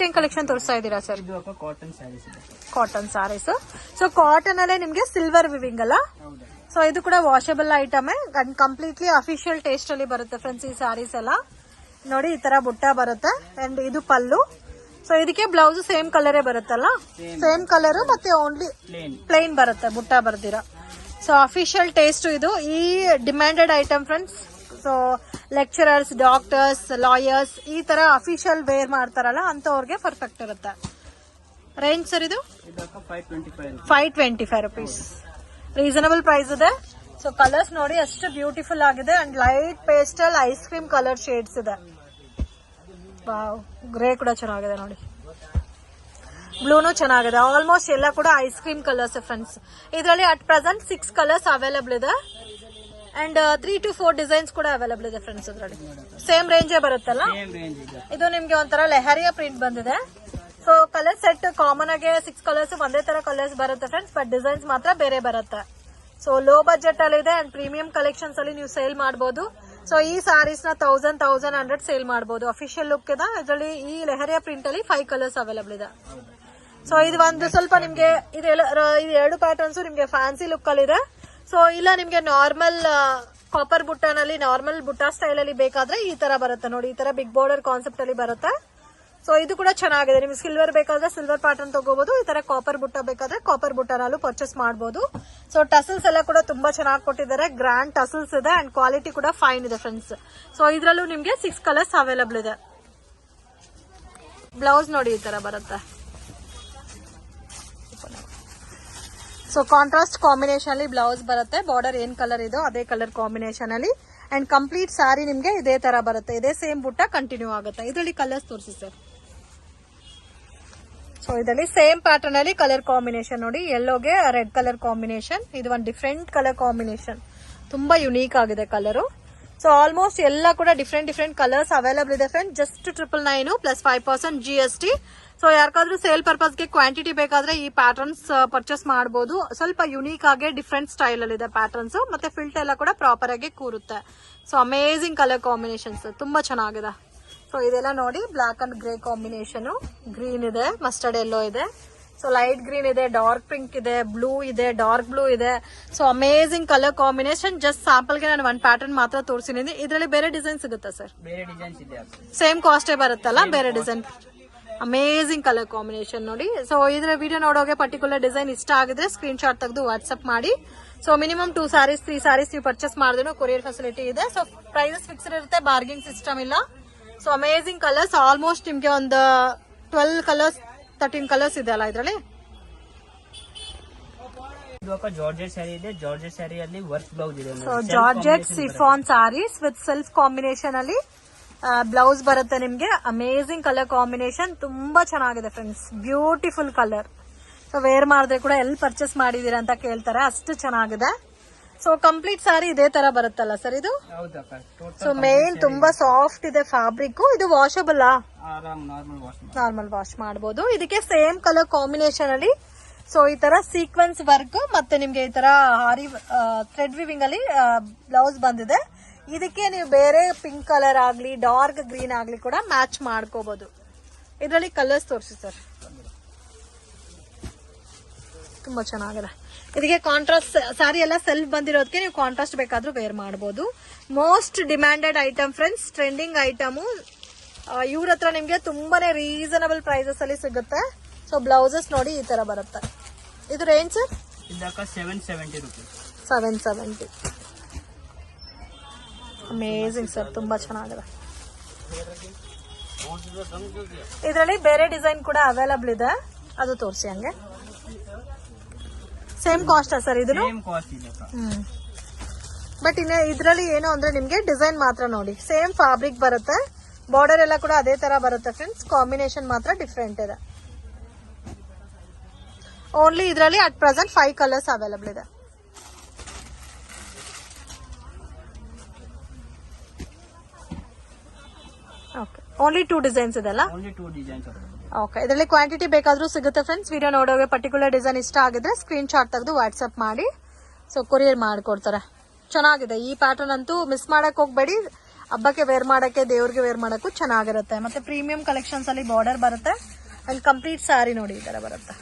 ಏನ್ ಕಲೆಕ್ಷನ್ ತೋರಿಸ್ತಾ ಇದ್ದೀರಾ ಸರ್? ಇದು ಕಾಟನ್ ಸ್ಯಾರೀಸ್ ಇದೆ. ಕಾಟನ್ ಸ್ಯಾರೀಸ್. ಸೊ ಕಾಟನ್ ಅಲ್ಲೇ ನಿಮ್ಗೆ ಸಿಲ್ವರ್ ವಿವಿಂಗ್ ಅಲ್ಲ? ಸೊ ಇದು ಕೂಡ washable item and completely official taste ಅಲ್ಲಿ ಬರುತ್ತೆ ಫ್ರೆಂಡ್ಸ್. ಈ ಸ್ಯಾರೀಸ್ ಎಲ್ಲ ನೋಡಿ ಈ ತರ ಬುಟ್ಟ ಬರುತ್ತೆ ಅಂಡ್ ಇದು ಪಲ್ಲು. ಸೊ ಇದಕ್ಕೆ ಬ್ಲೌಸ್ ಸೇಮ್ ಕಲರೇ ಬರುತ್ತಲ್ಲ? ಸೇಮ್ ಕಲರ್ ಮತ್ತೆ ಓನ್ಲಿ ಪ್ಲೇನ್ ಬರುತ್ತೆ, ಬುಟ್ಟ ಬರ್ದಿರ. ಸೊ ಅಫಿಷಿಯಲ್ ಟೇಸ್ಟ್ ಇದು. ಈ demanded item friends. So lecturers, doctors, lawyers ಈ ತರ ಅಫಿಷಿಯಲ್ ವೇರ್ ಮಾಡ್ತಾರಲ್ಲ ಅಂತವ್ರಿಗೆ ಪರ್ಫೆಕ್ಟ್ ಇರುತ್ತೆ. ರೇಂಜ್ ಸರ್ ಇದು 525 ರುಪೀಸ್. ರೀಸನಬಲ್ ಪ್ರೈಸ್ ಇದೆ. ಸೊ ಕಲರ್ಸ್ ನೋಡಿ ಅಷ್ಟು ಬ್ಯೂಟಿಫುಲ್ ಆಗಿದೆ and light pastel ice cream colour shades ಇದೆ. ವಾವ್, ಗ್ರೇ ಕೂಡ ಚೆನ್ನಾಗಿದೆ ನೋಡಿ, ಬ್ಲೂನು ಚೆನ್ನಾಗಿದೆ. ಆಲ್ಮೋಸ್ಟ್ ಎಲ್ಲ ಕೂಡ ಐಸ್ ಕ್ರೀಮ್ ಕಲರ್ಸ್ ಫ್ರೆಂಡ್ಸ್. ಇದರಲ್ಲಿ ಅಟ್ ಪ್ರೆಸೆಂಟ್ 6 ಕಲರ್ಸ್ ಅವೈಲಬಲ್ ಇದೆ ಅಂಡ್ 3 to 4 ಡಿಸೈನ್ಸ್ ಕೂಡ ಅವೈಲಬಲ್ ಇದೆ ಫ್ರೆಂಡ್ಸ್. ಇದರಲ್ಲಿ ಸೇಮ್ ರೇಂಜೇ ಬರುತ್ತಲ್ಲ? ಇದು ನಿಮ್ಗೆ ಒಂಥರ ಲೆಹರಿಯಾ ಪ್ರಿಂಟ್ ಬಂದಿದೆ. ಸೊ ಕಲರ್ ಸೆಟ್ ಕಾಮನ್ ಆಗಿ 6 ಕಲರ್ಸ್ ಒಂದೇ ತರ ಕಲರ್ಸ್ ಬರುತ್ತೆ ಫ್ರೆಂಡ್ಸ್, ಬಟ್ ಡಿಸೈನ್ಸ್ ಮಾತ್ರ ಬೇರೆ ಬರುತ್ತೆ. ಸೊ ಲೋ ಬಜೆಟ್ ಅಲ್ಲಿ ಇದೆ ಅಂಡ್ ಪ್ರೀಮಿಯಂ ಕಲೆಕ್ಷನ್ಸ್ ಅಲ್ಲಿ ನೀವು ಸೇಲ್ ಮಾಡಬಹುದು. ಸೊ ಈ ಸ್ಯಾರೀಸ್ ನ 1100 ಸೇಲ್ ಮಾಡಬಹುದು. ಅಫಿಷಿಯಲ್ ಲುಕ್ ಇದೆ. ಇದರಲ್ಲಿ ಈ ಲೆಹರಿಯಾ ಪ್ರಿಂಟ್ ಅಲ್ಲಿ 5 ಕಲರ್ಸ್ ಅವೈಲಬಲ್ ಇದೆ. ಸೊ ಇದು ಒಂದು ಸ್ವಲ್ಪ ನಿಮ್ಗೆ ಇದು 2 ಪ್ಯಾಟರ್ನ್ಸ್ ನಿಮ್ಗೆ ಫ್ಯಾನ್ಸಿ ಲುಕ್ ಅಲ್ಲಿ ಇದೆ. ಸೊ ಇಲ್ಲ ನಿಮ್ಗೆ ನಾರ್ಮಲ್ ಕಾಪರ್ ಬುಟ್ಟಾನಲ್ಲಿ ನಾರ್ಮಲ್ ಬುಟ್ಟಾ ಸ್ಟೈಲ್ ಅಲ್ಲಿ ಬೇಕಾದ್ರೆ ಈ ತರ ಬರುತ್ತೆ ನೋಡಿ. ಈ ತರ ಬಿಗ್ ಬಾರ್ಡರ್ ಕಾನ್ಸೆಪ್ಟ್ ಅಲ್ಲಿ ಬರುತ್ತೆ. ಸೊ ಇದು ಕೂಡ ಚೆನ್ನಾಗಿದೆ. ನಿಮ್ಗೆ ಸಿಲ್ವರ್ ಬೇಕಾದ್ರೆ ಸಿಲ್ವರ್ ಪ್ಯಾಟರ್ನ್ ತಗೋಬಹುದು. ಈ ತರ ಕಾಪರ್ ಬುಟ್ಟ ಬೇಕಾದ್ರೆ ಕಾಪರ್ ಬುಟ್ಟನಲ್ಲೂ ಪರ್ಚೇಸ್ ಮಾಡಬಹುದು. ಸೊ ಟಸಲ್ಸ್ ಎಲ್ಲ ಕೂಡ ತುಂಬಾ ಚೆನ್ನಾಗಿ ಕೊಟ್ಟಿದ್ದಾರೆ. ಗ್ರ್ಯಾಂಡ್ ಟಸಲ್ಸ್ ಇದೆ ಅಂಡ್ ಕ್ವಾಲಿಟಿ ಕೂಡ ಫೈನ್ ಇದೆ ಫ್ರೆಂಡ್ಸ್. ಸೊ ಇದ್ರಲ್ಲೂ ನಿಮ್ಗೆ 6 ಕಲರ್ಸ್ ಅವೈಲಬಲ್ ಇದೆ. ಬ್ಲೌಸ್ ನೋಡಿ ಈ ತರ ಬರುತ್ತೆ. ಸೊ ಕಾಂಟ್ರಾಸ್ಟ್ ಕಾಂಬಿನೇಷನ್ ಅಲ್ಲಿ ಬ್ಲೌಸ್ ಬರುತ್ತೆ. ಬಾರ್ಡರ್ ಏನ್ ಕಲರ್ ಇದೋ ಅದೇ ಕಲರ್ ಕಾಂಬಿನೇಷನ್ ಅಲ್ಲಿ ಅಂಡ್ ಕಂಪ್ಲೀಟ್ ಸ್ಯಾರಿ ನಿಮ್ಗೆ ಇದೇ ತರ ಬರುತ್ತೆ. ಇದೇ ಸೇಮ್ ಬುಟ್ಟ ಕಂಟಿನ್ಯೂ ಆಗುತ್ತೆ. ಇದರಲ್ಲಿ ಕಲರ್ಸ್ ತೋರಿಸಿ ಸರ್. ಸೊ ಇದರಲ್ಲಿ ಸೇಮ್ ಪ್ಯಾಟರ್ನ್ ಅಲ್ಲಿ ಕಲರ್ ಕಾಂಬಿನೇಷನ್ ನೋಡಿ. ಯೆಲ್ಲೋಗೆ ರೆಡ್ ಕಲರ್ ಕಾಂಬಿನೇಷನ್. ಇದು ಒಂದು ಡಿಫ್ರೆಂಟ್ ಕಲರ್ ಕಾಂಬಿನೇಷನ್, ತುಂಬಾ ಯುನೀಕ್ ಆಗಿದೆ ಕಲರು. ಸೊ ಆಲ್ಮೋಸ್ಟ್ ಎಲ್ಲ ಕೂಡ ಡಿಫ್ರೆಂಟ್ ಕಲರ್ಸ್ ಅವೈಲಬಲ್ ಇದೆ friend. Just 999 plus 5% GST. So ಯಾರಿಗಾದ್ರೂ ಸೇಲ್ ಪರ್ಪಸ್ಗೆ ಕ್ವಾಂಟಿಟಿ ಬೇಕಾದ್ರೆ ಈ ಪ್ಯಾಟರ್ನ್ಸ್ ಪರ್ಚೇಸ್ ಮಾಡಬಹುದು. ಸ್ವಲ್ಪ ಯುನೀಕ್ ಆಗಿ ಡಿಫ್ರೆಂಟ್ ಸ್ಟೈಲ್ ಅಲ್ಲಿ ಇದೆ ಪ್ಯಾಟರ್ನ್ಸ್. ಮತ್ತೆ ಫಿಲ್ಟ್ ಎಲ್ಲ ಕೂಡ ಪ್ರಾಪರ್ ಆಗಿ ಕೂರುತ್ತೆ. ಸೊ ಅಮೇಜಿಂಗ್ ಕಲರ್ ಕಾಂಬಿನೇಷನ್ಸ್ ತುಂಬಾ ಚೆನ್ನಾಗಿದೆ. ಸೊ ಇದೆಲ್ಲ ನೋಡಿ black and grey combination, green ಇದೆ, ಮಸ್ಟರ್ಡ್ ಯೆಲ್ಲೋ ಇದೆ, ಸೊ ಲೈಟ್ ಗ್ರೀನ್ ಇದೆ, ಡಾರ್ಕ್ ಪಿಂಕ್ ಇದೆ, ಬ್ಲೂ ಇದೆ, ಡಾರ್ಕ್ ಬ್ಲೂ ಇದೆ. So amazing colour combination. Just sample ಗೆ ನಾನು 1 ಪ್ಯಾಟರ್ನ್ ಮಾತ್ರ ತೋರಿಸಿದ್ದೀನಿ. ಇದರಲ್ಲಿ ಬೇರೆ ಡಿಸೈನ್ ಸಿಗುತ್ತಾ ಸರ್? ಸೇಮ್ ಕಾಸ್ಟೇ ಬರುತ್ತಲ್ಲ, ಬೇರೆ ಡಿಸೈನ್. ಅಮೇಜಿಂಗ್ ಕಲರ್ ಕಾಂಬಿನೇಷನ್ ನೋಡಿ. ಸೊ ಇದ್ರ ವಿಡಿಯೋ ನೋಡೋಕೆ ಪರ್ಟಿಕ್ಯುಲರ್ ಡಿಸೈನ್ ಇಷ್ಟ ಆಗಿದ್ರೆ ಸ್ಕ್ರೀನ್ ಶಾಟ್ ತೆಗೆದು ವಾಟ್ಸ್ಆಪ್ ಮಾಡಿ. ಸೊ ಮಿನಿಮಮ್ 2 ಸ್ಯಾರೀಸ್ 3 ಸ್ಯಾರೀಸ್ ನೀವು ಪರ್ಚೇಸ್ ಮಾಡಿದ್ರು ಕೊರಿಯರ್ ಫೆಸಿಲಿಟಿ ಇದೆ. ಸೊ ಪ್ರೈಸಸ್ ಫಿಕ್ಸ್ಡ್ ಇರುತ್ತೆ, ಬಾರ್ಗಿಂಗ್ ಸಿಸ್ಟಮ್ ಇಲ್ಲ. So amazing colours. ಆಲ್ಮೋಸ್ಟ್ ನಿಮ್ಗೆ ಒಂದು 12 ಕಲರ್ಸ್ 13 ಕಲರ್ಸ್ ಇದೆ ಅಲ್ಲ ಇದರಲ್ಲಿ. ಜಾರ್ಜೆಟ್ ಸ್ಯಾರಿ ಇದೆ. ಜಾರ್ಜೆಟ್ ಸ್ಯಾರಿಯಲ್ಲಿ ವರ್ಕ್ ಬ್ಲೌಸ್ ಇದೆ. So georgette chiffon saris with self combination ಅಲ್ಲಿ ಬ್ಲೌಸ್ ಬರುತ್ತೆ ನಿಮ್ಗೆ. ಅಮೇಜಿಂಗ್ ಕಲರ್ ಕಾಂಬಿನೇಷನ್, ತುಂಬಾ ಚೆನ್ನಾಗಿದೆ friends. Beautiful colour. So wear ಮಾಡಿದ್ರೆ ಕೂಡ ಎಲ್ಲಿ ಪರ್ಚೇಸ್ ಮಾಡಿದೀರಾ ಅಂತ ಕೇಳ್ತಾರೆ, ಅಷ್ಟು ಚೆನ್ನಾಗಿದೆ. ಸೊ ಕಂಪ್ಲೀಟ್ ಸ್ಯಾರಿ ಇದೇ ತರ ಬರುತ್ತಲ್ಲ ಸರ್ ಇದು? ಸೊ ಮೇನ್ ತುಂಬಾ ಸಾಫ್ಟ್ ಇದೆ ಫ್ಯಾಬ್ರಿಕ್. ಇದು ವಾಷಬಲ್? ನಾರ್ಮಲ್ ವಾಶ್ ಮಾಡಬಹುದು. ಇದಕ್ಕೆ ಸೇಮ್ ಕಲರ್ ಕಾಂಬಿನೇಷನ್ ಅಲ್ಲಿ ಸೊ ಈ ತರ ಸೀಕ್ವೆನ್ಸ್ ವರ್ಕ್ ಮತ್ತೆ ನಿಮ್ಗೆ ಈ ತರ ಹಾರಿ ಥ್ರೆಡ್ ವಿವಿಂಗ್ ಅಲ್ಲಿ ಬ್ಲೌಸ್ ಬಂದಿದೆ. ಇದಕ್ಕೆ ನೀವು ಬೇರೆ ಪಿಂಕ್ ಕಲರ್ ಆಗ್ಲಿ ಡಾರ್ಕ್ ಗ್ರೀನ್ ಆಗ್ಲಿ ಕೂಡ ಮ್ಯಾಚ್ ಮಾಡ್ಕೋಬಹುದು. ಇದರಲ್ಲಿ ಕಲರ್ಸ್ ತೋರಿಸಿ ಸರ್. ತುಂಬಾ ಚೆನ್ನಾಗಿದೆ. ಇದಕ್ಕೆ ಕಾಂಟ್ರಾಸ್ಟ್ ಸ್ಯಾರಿ ಎಲ್ಲ ಸೆಲ್ಫ್ ಬಂದಿರೋದಕ್ಕೆ ನೀವು ಕಾಂಟ್ರಾಸ್ಟ್ ಬೇಕಾದ್ರೂ ವೇರ್ ಮಾಡಬಹುದು. Most demanded item friends, trending item. ಇವ್ರ ಹತ್ರ ನಿಮ್ಗೆ ತುಂಬಾನೇ ರೀಸನಬಲ್ ಪ್ರೈಸಸ್ ಅಲ್ಲಿ ಸಿಗುತ್ತೆ. ಸೊ ಬ್ಲೌಸಸ್ ನೋಡಿ ಈ ತರ ಬರುತ್ತೆ. ಇದು range sir? 770 rupees. 770. Amazing sir, ತುಂಬಾ ಚೆನ್ನಾಗಿದೆ. ಇದರಲ್ಲಿ ಬೇರೆ ಡಿಸೈನ್ ಕೂಡ ಅವೈಲಬಲ್ ಇದೆ, ಅದು ತೋರಿಸಿ ಹಂಗೆ. ಸೇಮ್ ಕಾಸ್ಟ್ ಸರ್ ಇದು? ಬಟ್ ಇನ್ನು ಇದರಲ್ಲಿ ಏನು ಅಂದ್ರೆ ನಿಮ್ಗೆ ಡಿಸೈನ್ ಮಾತ್ರ ನೋಡಿ ಸೇಮ್ ಫ್ಯಾಬ್ರಿಕ್ ಬರುತ್ತೆ. ಬಾರ್ಡರ್ ಎಲ್ಲ ಕೂಡ ಅದೇ ತರ ಬರುತ್ತೆ ಫ್ರೆಂಡ್ಸ್. ಕಾಂಬಿನೇಷನ್ ಮಾತ್ರ ಡಿಫ್ರೆಂಟ್ ಇದೆ. ಓನ್ಲಿ ಇದರಲ್ಲಿ ಅಟ್ ಪ್ರೆಸೆಂಟ್ 5 ಕಲರ್ಸ್ ಅವೈಲಬಲ್ ಇದೆ. ಓಕೆ, ಓನ್ಲಿ 2 ಡಿಸೈನ್ಸ್ ಇದೆ ಅಲ್ಲ? ಓಕೆ, ಇದರಲ್ಲಿ ಕ್ವಾಂಟಿಟಿ ಬೇಕಾದ್ರೂ ಸಿಗುತ್ತೆ ಫ್ರೆಂಡ್ಸ್. ವಿಡಿಯೋ ನೋಡೋಕೆ ಪರ್ಟಿಕ್ಯುಲರ್ ಡಿಸೈನ್ ಇಷ್ಟ ಆಗಿದ್ರೆ ಸ್ಕ್ರೀನ್ ಶಾಟ್ ತೆಗೆದು ವಾಟ್ಸ್ಆಪ್ ಮಾಡಿ. ಸೊ ಕೊರಿಯರ್ ಮಾಡ್ಕೊಡ್ತಾರೆ. ಚೆನ್ನಾಗಿದೆ ಈ ಪ್ಯಾಟರ್ನ್ ಅಂತೂ ಮಿಸ್ ಮಾಡಕ್ ಹೋಗ್ಬೇಡಿ. ಹಬ್ಬಕ್ಕೆ ವೇರ್ ಮಾಡಕ್ಕೆ, ದೇವ್ರಿಗೆ ವೇರ್ ಮಾಡಕ್ಕೂ ಚೆನ್ನಾಗಿರುತ್ತೆ. ಮತ್ತೆ ಪ್ರೀಮಿಯಂ ಕಲೆಕ್ಷನ್ಸ್ ಅಲ್ಲಿ ಬಾರ್ಡರ್ ಬರುತ್ತೆ. ಅಂಡ್ ಕಂಪ್ಲೀಟ್ ಸ್ಯಾರಿ ನೋಡಿ ಈ ತರ ಬರುತ್ತೆ.